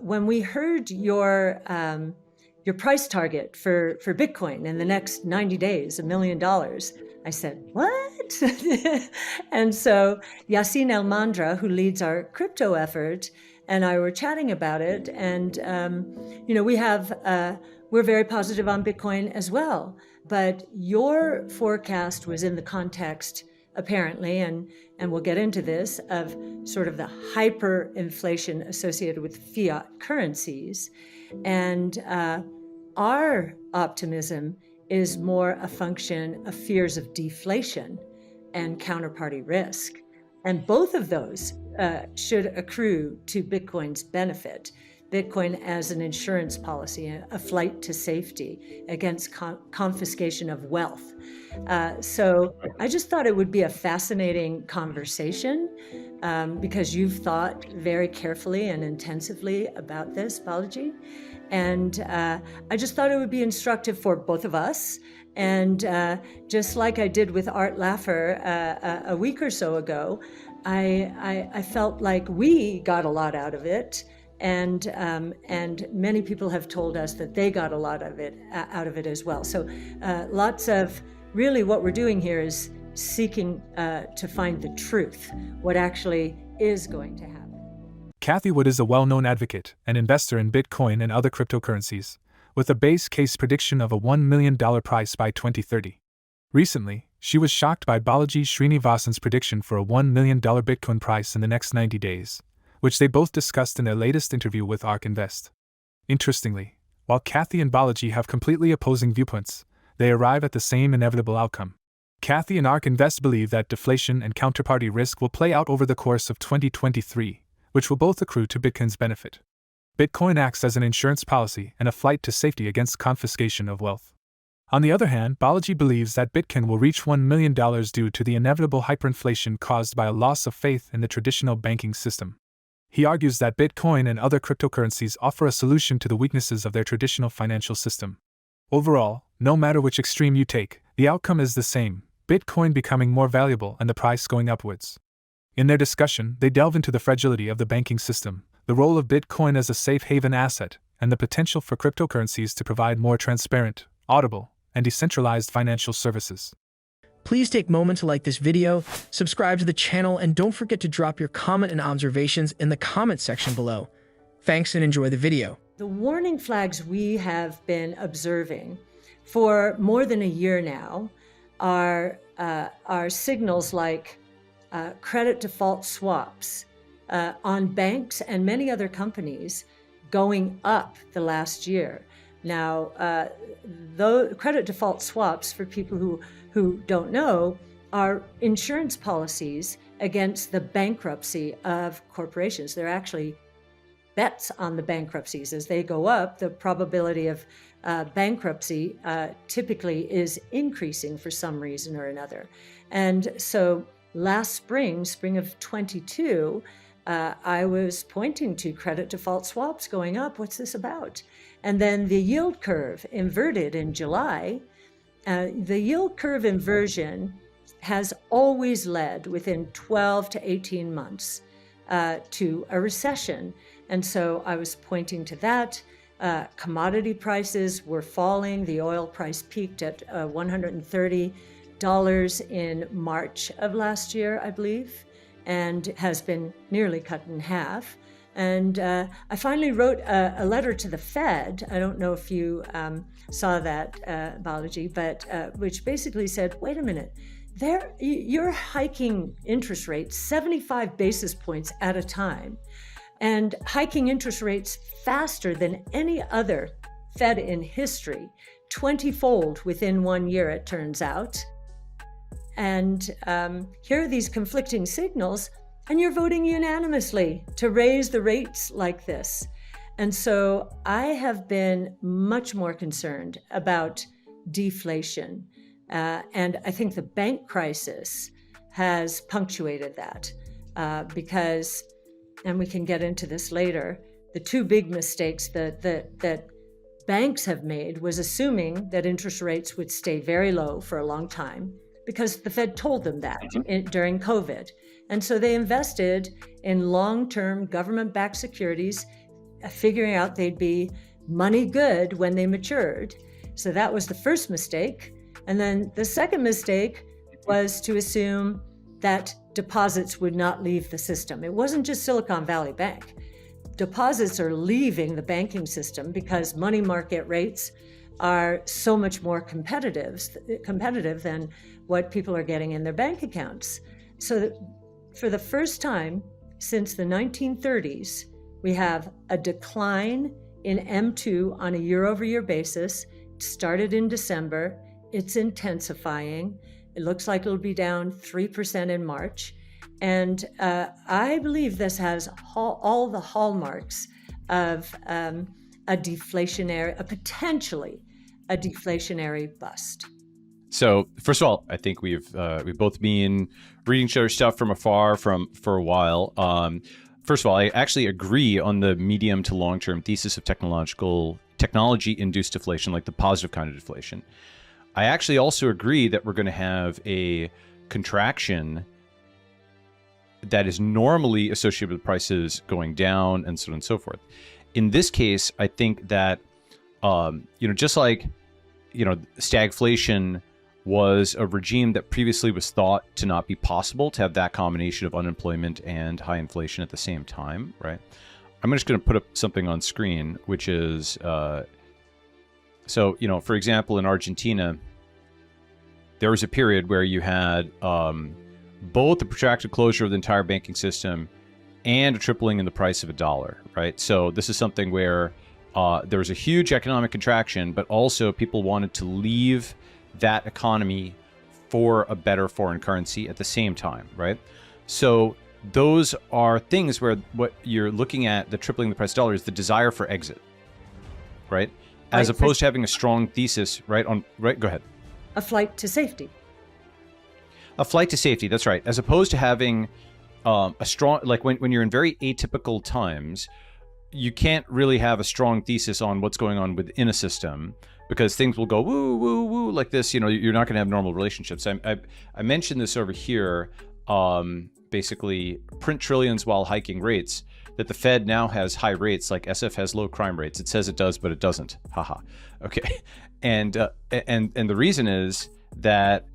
when we heard your price target for Bitcoin in the next 90 days, $1 million, I said, what? And so Yassine El-Mandra, who leads our crypto effort, and I were chatting about it. And, we're very positive on Bitcoin as well. But your forecast was in the context, apparently, and we'll get into this, of sort of the hyperinflation associated with fiat currencies. And our optimism is more a function of fears of deflation and counterparty risk. And both of those should accrue to Bitcoin's benefit. Bitcoin as an insurance policy, a flight to safety against confiscation of wealth. So I just thought it would be a fascinating conversation because you've thought very carefully and intensively about this, Balaji. And I just thought it would be instructive for both of us. And just like I did with Art Laffer a week or so ago, I felt like we got a lot out of it. And many people have told us that they got a lot of it out of it as well. So lots of, really what we're doing here is seeking to find the truth, what actually is going to happen. Cathie Wood is a well-known advocate and investor in Bitcoin and other cryptocurrencies, with a base case prediction of a $1 million price by 2030. Recently, she was shocked by Balaji Sree-nee-vaa-saan's prediction for a $1 million Bitcoin price in the next 90 days, which they both discussed in their latest interview with ARK Invest. Interestingly, while Cathy and Balaji have completely opposing viewpoints, they arrive at the same inevitable outcome. Cathy and ARK Invest believe that deflation and counterparty risk will play out over the course of 2023, which will both accrue to Bitcoin's benefit. Bitcoin acts as an insurance policy and a flight to safety against confiscation of wealth. On the other hand, Balaji believes that Bitcoin will reach $1 million due to the inevitable hyperinflation caused by a loss of faith in the traditional banking system. He argues that Bitcoin and other cryptocurrencies offer a solution to the weaknesses of their traditional financial system. Overall, no matter which extreme you take, the outcome is the same: Bitcoin becoming more valuable and the price going upwards. In their discussion, they delve into the fragility of the banking system, the role of Bitcoin as a safe haven asset, and the potential for cryptocurrencies to provide more transparent, audible, and decentralized financial services. Please take a moment to like this video, subscribe to the channel, and don't forget to drop your comment and observations in the comment section below. Thanks and enjoy the video. The warning flags we have been observing for more than a year now are signals like credit default swaps on banks and many other companies going up the last year. Now, though credit default swaps, for people who don't know, are insurance policies against the bankruptcy of corporations. They're actually bets on the bankruptcies. As they go up, the probability of bankruptcy typically is increasing for some reason or another. And so last spring of 22, I was pointing to credit default swaps going up. What's this about? And then the yield curve inverted in July. The yield curve inversion has always led within 12 to 18 months to a recession. And so I was pointing to that. Commodity prices were falling. The oil price peaked at $130 in March of last year, I believe, and has been nearly cut in half. And I finally wrote a letter to the Fed. I don't know if you saw that, Balaji, but which basically said, wait a minute, you're hiking interest rates 75 basis points at a time, and hiking interest rates faster than any other Fed in history, 20-fold within 1 year, it turns out. And here are these conflicting signals, and you're voting unanimously to raise the rates like this. And so I have been much more concerned about deflation. And I think the bank crisis has punctuated that because, and we can get into this later, the two big mistakes that banks have made was assuming that interest rates would stay very low for a long time, because the Fed told them that during COVID. And so they invested in long-term government-backed securities, figuring out they'd be money good when they matured. So that was the first mistake. And then the second mistake was to assume that deposits would not leave the system. It wasn't just Silicon Valley Bank. Deposits are leaving the banking system because money market rates are so much more competitive than what people are getting in their bank accounts. So that for the first time since the 1930s, we have a decline in M2 on a year-over-year basis. It started in December. It's intensifying. It looks like it'll be down 3% in March. And I believe this has all the hallmarks of potentially a deflationary bust. So first of all, I think we've both been reading each other's stuff from afar for a while. First of all, I actually agree on the medium to long-term thesis of technology-induced deflation, like the positive kind of deflation. I actually also agree that we're going to have a contraction that is normally associated with prices going down and so on and so forth. In this case, I think that, just like, stagflation was a regime that previously was thought to not be possible to have that combination of unemployment and high inflation at the same time, right? I'm just going to put up something on screen, which is, for example, in Argentina, there was a period where you had both the protracted closure of the entire banking system and a tripling in the price of a dollar, right? So this is something where there was a huge economic contraction, but also people wanted to leave that economy for a better foreign currency at the same time, right? So those are things where what you're looking at, the tripling the price of dollar, is the desire for exit, right? As opposed to having a strong thesis, right? Go ahead. A flight to safety. A flight to safety, that's right. As opposed to having a strong, like when you're in very atypical times, you can't really have a strong thesis on what's going on within a system, because things will go woo, woo, woo, like this. You're not going to have normal relationships. I mentioned this over here, basically print trillions while hiking rates, that the Fed now has high rates, like SF has low crime rates. It says it does, but it doesn't. Haha. Okay. And the reason is that,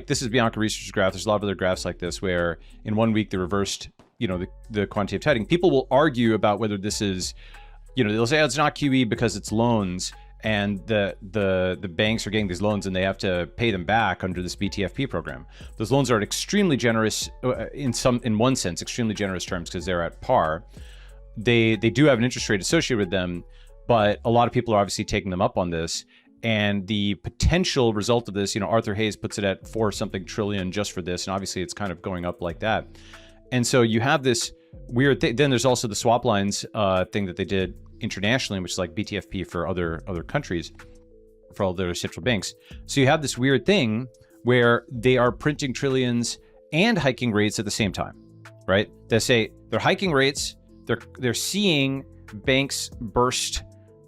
this is Bianca Research's graph. There's a lot of other graphs like this where in 1 week they reversed, the quantitative tightening. People will argue about whether this is, they'll say, oh, it's not QE because it's loans, and the banks are getting these loans and they have to pay them back under this BTFP program. Those loans are extremely generous, in one sense, extremely generous terms, because they're at par. They do have an interest rate associated with them, but a lot of people are obviously taking them up on this. And the potential result of this, Arthur Hayes puts it at 4-something trillion just for this, and obviously it's kind of going up like that. And so you have this weird thing. Then there's also the swap lines thing that they did internationally, which is like BTFP for other countries, for all their central banks. So you have this weird thing where they are printing trillions and hiking rates at the same time, right? They say they're hiking rates, they're seeing banks burst,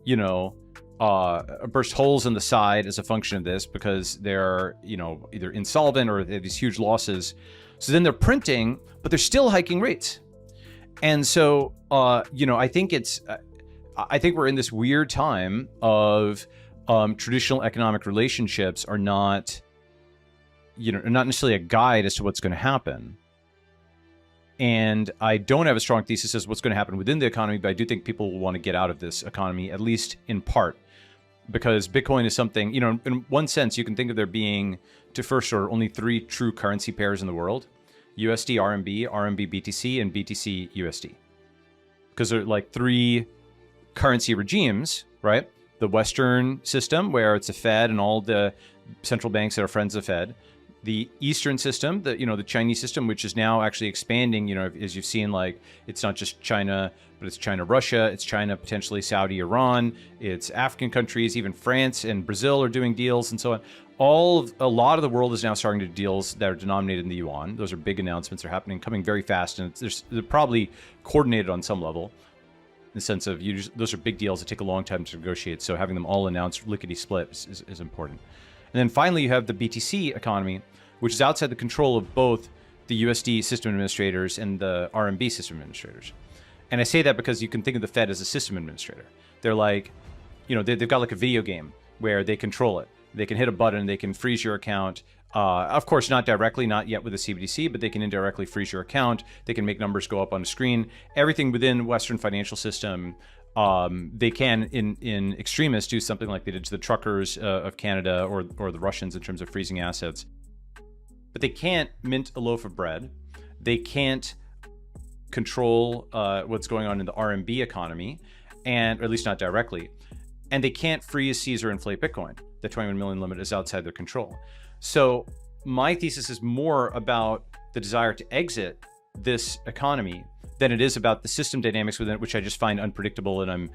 burst holes in the side as a function of this because they're, either insolvent or they have these huge losses. So then they're printing, but they're still hiking rates. And so, I think we're in this weird time of traditional economic relationships are not, not necessarily a guide as to what's going to happen. And I don't have a strong thesis as to what's going to happen within the economy, but I do think people will want to get out of this economy, at least in part, because Bitcoin is something, in one sense, you can think of there being, to first order, only 3 true currency pairs in the world: USD RMB, RMB BTC, and BTC USD. Because they're like 3 currency regimes, right? The Western system, where it's the Fed and all the central banks that are friends of the Fed. The Eastern system, the Chinese system, which is now actually expanding, as you've seen, like, it's not just China, but it's China, Russia, it's China, potentially Saudi, Iran, it's African countries, even France and Brazil are doing deals and so on. A lot of the world is now starting to do deals that are denominated in the yuan. Those are big announcements. They're happening, coming very fast, and they're probably coordinated on some level, in the sense of those are big deals that take a long time to negotiate. So having them all announced lickety-split is important. And then finally, you have the BTC economy, which is outside the control of both the USD system administrators and the RMB system administrators. And I say that because you can think of the Fed as a system administrator. They're like, they've got like a video game where they control it. They can hit a button, they can freeze your account. Of course, not directly, not yet with the CBDC, but they can indirectly freeze your account. They can make numbers go up on a screen. Everything within Western financial system, they can, in extremis, do something like they did to the truckers of Canada or the Russians in terms of freezing assets. But they can't mint a loaf of bread. They can't control what's going on in the RMB economy, or at least not directly. And they can't freeze, seize, or inflate Bitcoin. The 21 million limit is outside their control. So my thesis is more about the desire to exit this economy than it is about the system dynamics within it, which I just find unpredictable, and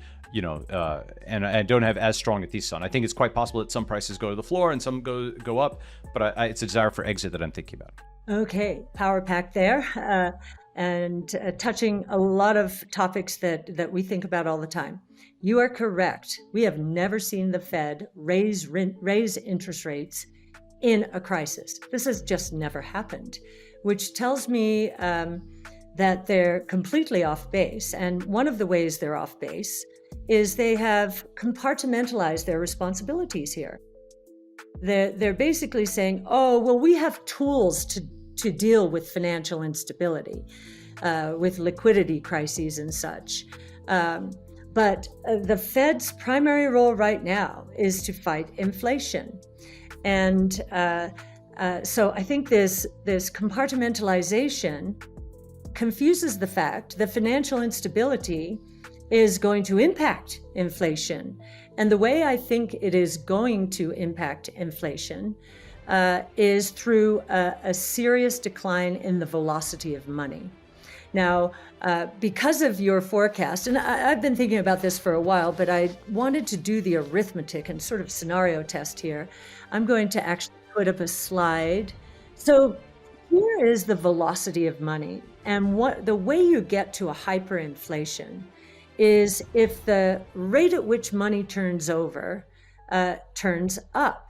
and I don't have as strong a thesis on. I think it's quite possible that some prices go to the floor and some go up, but it's a desire for exit that I'm thinking about. Okay, power pack there, and touching a lot of topics that we think about all the time. You are correct. We have never seen the Fed raise interest rates in a crisis. This has just never happened, which tells me that they're completely off base. And one of the ways they're off base is they have compartmentalized their responsibilities here. They're basically saying, oh, well, we have tools to deal with financial instability, with liquidity crises and such. But the Fed's primary role right now is to fight inflation. And so I think this compartmentalization confuses the fact that financial instability is going to impact inflation. And the way I think it is going to impact inflation is through a serious decline in the velocity of money. Now, because of your forecast, and I've been thinking about this for a while, but I wanted to do the arithmetic and sort of scenario test here. I'm going to actually put up a slide. So here is the velocity of money. And the way you get to a hyperinflation is if the rate at which money turns over turns up.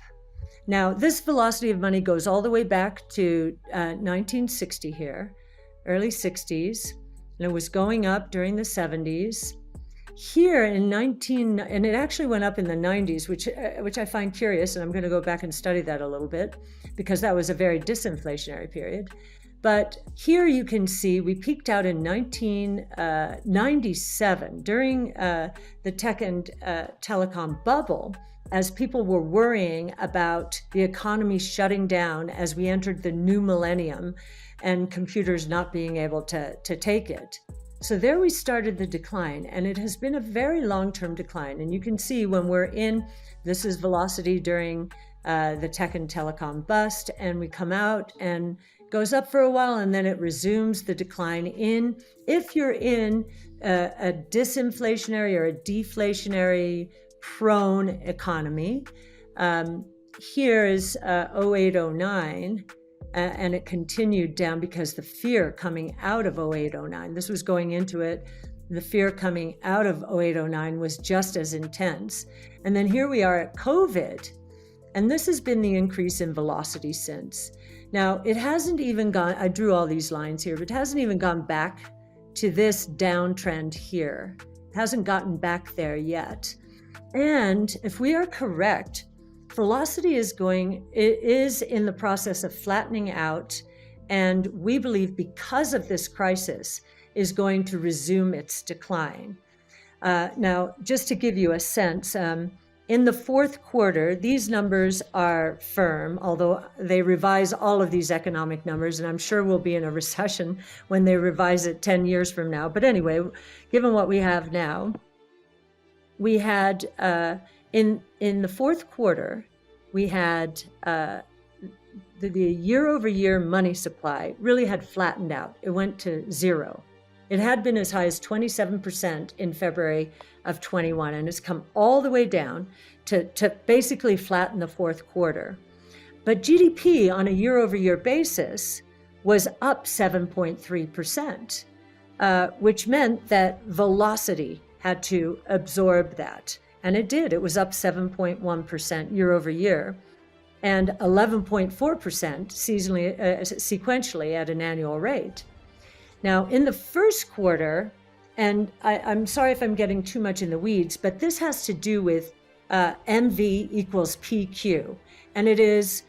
Now, this velocity of money goes all the way back to 1960 here, early 60s, and it was going up during the 70s. Here and it actually went up in the 90s, which I find curious, and I'm going to go back and study that a little bit because that was a very disinflationary period. But here you can see we peaked out in 1997 during the tech and telecom bubble, as people were worrying about the economy shutting down as we entered the new millennium and computers not being able to take it. So there we started the decline, and it has been a very long-term decline. And you can see when this is velocity during the tech and telecom bust, and we come out and goes up for a while, and then it resumes the decline if you're in a disinflationary or a deflationary prone economy. Here is 0809, and it continued down because the fear coming out of 0809, this was going into it, the fear coming out of 0809 was just as intense. And then here we are at COVID, and this has been the increase in velocity since. Now, it hasn't even gone, I drew all these lines here, but it hasn't even gone back to this downtrend here. It hasn't gotten back there yet. And if we are correct, velocity is in the process of flattening out, and we believe because of this crisis is going to resume its decline. Now, just to give you a sense, in the fourth quarter, these numbers are firm, although they revise all of these economic numbers, and I'm sure we'll be in a recession when they revise it 10 years from now. But anyway, given what we have now, we had, in the fourth quarter, we had the year-over-year money supply really had flattened out. It went to zero. It had been as high as 27% in February of 21, and it's come all the way down to basically flatten the fourth quarter. But GDP on a year-over-year basis was up 7.3%, which meant that velocity had to absorb that. And it did. It was up 7.1% year over year and 11.4% sequentially at an annual rate. Now, in the first quarter, And I'm sorry if I'm getting too much in the weeds, but this has to do with MV equals PQ. And it's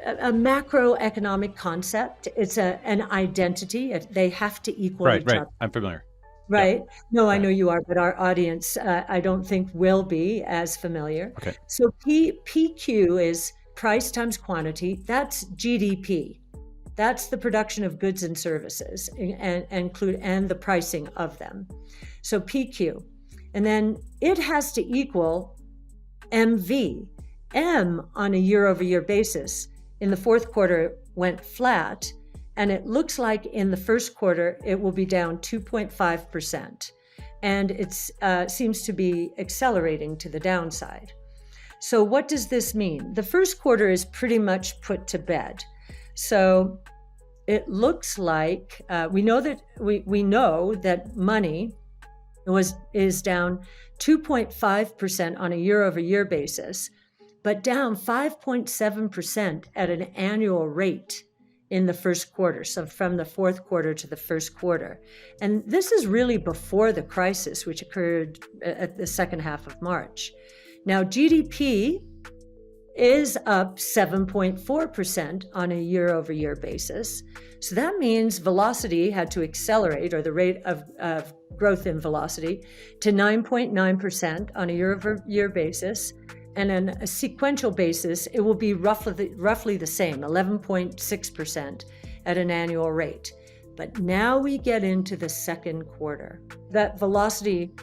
a macroeconomic concept. It's an identity. They have to equal each other. I'm familiar. Right. Yeah. No, I know you are, but our audience, I don't think will be as familiar. Okay. So PQ is price times quantity. That's GDP. That's the production of goods and services and the pricing of them. So PQ. And then it has to equal MV. M on a year-over-year basis in the fourth quarter went flat, and it looks like in the first quarter it will be down 2.5%. And it seems to be accelerating to the downside. So what does this mean? The first quarter is pretty much put to bed. So it looks like we know that money is down 2.5% on a year-over-year basis, but down 5.7% at an annual rate in the first quarter. So from the fourth quarter to the first quarter. And this is really before the crisis, which occurred at the second half of March. Now, GDP is up 7.4% on a year-over-year basis. So that means velocity had to accelerate, or the rate of growth in velocity, to 9.9% on a year-over-year basis. And on a sequential basis, it will be roughly the same, 11.6% at an annual rate. But now we get into the second quarter. That velocity,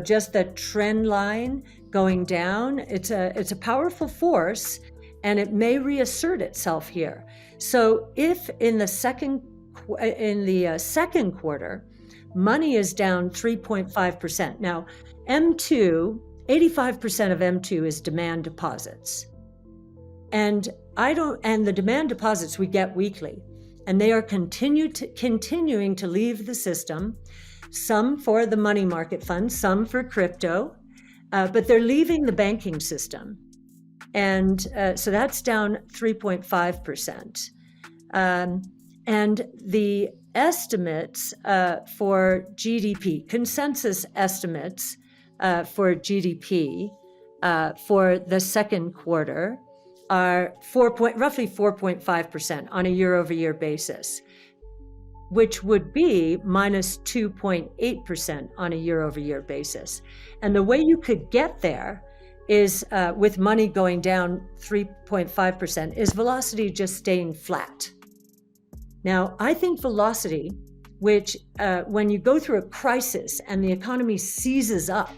just the trend line going down, it's a powerful force, and it may reassert itself here. So if in the second quarter, money is down 3.5%. Now, M2, 85% of M2 is demand deposits. And the demand deposits we get weekly, and they are continuing to leave the system, some for the money market funds, some for crypto, but they're leaving the banking system. And so that's down 3.5%. And the estimates for GDP, consensus estimates for GDP for the second quarter are roughly 4.5% on a year-over-year basis, which would be minus 2.8% on a year-over-year basis. And the way you could get there is with money going down 3.5% is velocity just staying flat. Now, I think velocity, which when you go through a crisis and the economy seizes up,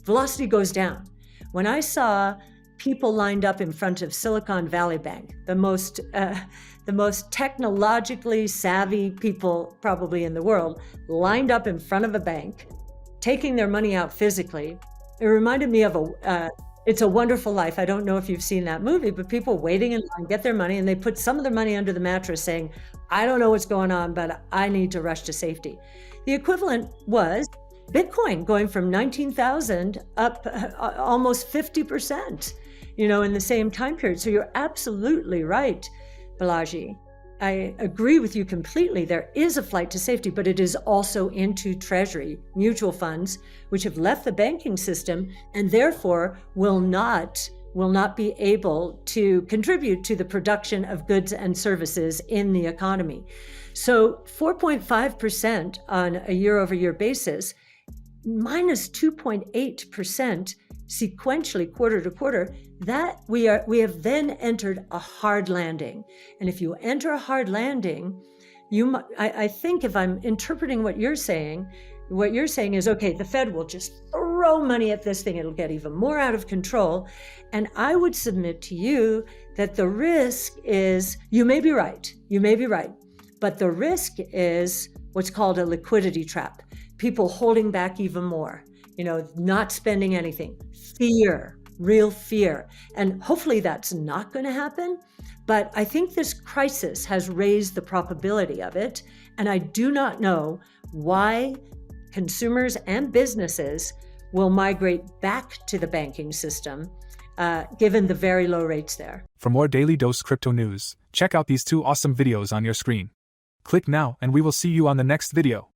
velocity goes down. When I saw people lined up in front of Silicon Valley Bank, the most technologically savvy people probably in the world, lined up in front of a bank, taking their money out physically, it reminded me of It's a Wonderful Life. I don't know if you've seen that movie, but people waiting in line get their money, and they put some of their money under the mattress saying, I don't know what's going on, but I need to rush to safety. The equivalent was Bitcoin going from 19,000 up almost 50%, in the same time period. So you're absolutely right, Balaji. I agree with you completely. There is a flight to safety, but it is also into Treasury mutual funds, which have left the banking system and therefore will not be able to contribute to the production of goods and services in the economy. So 4.5% on a year-over-year basis, minus 2.8% sequentially quarter to quarter, that we have then entered a hard landing. And if you enter a hard landing, I think if I'm interpreting what you're saying is, okay, the Fed will just throw money at this thing. It'll get even more out of control. And I would submit to you that the risk is, you may be right, but the risk is what's called a liquidity trap. People holding back even more, not spending anything, fear, real fear. And hopefully that's not going to happen. But I think this crisis has raised the probability of it. And I do not know why consumers and businesses will migrate back to the banking system, given the very low rates there. For more Daily Dose Crypto news, check out these 2 awesome videos on your screen. Click now and we will see you on the next video.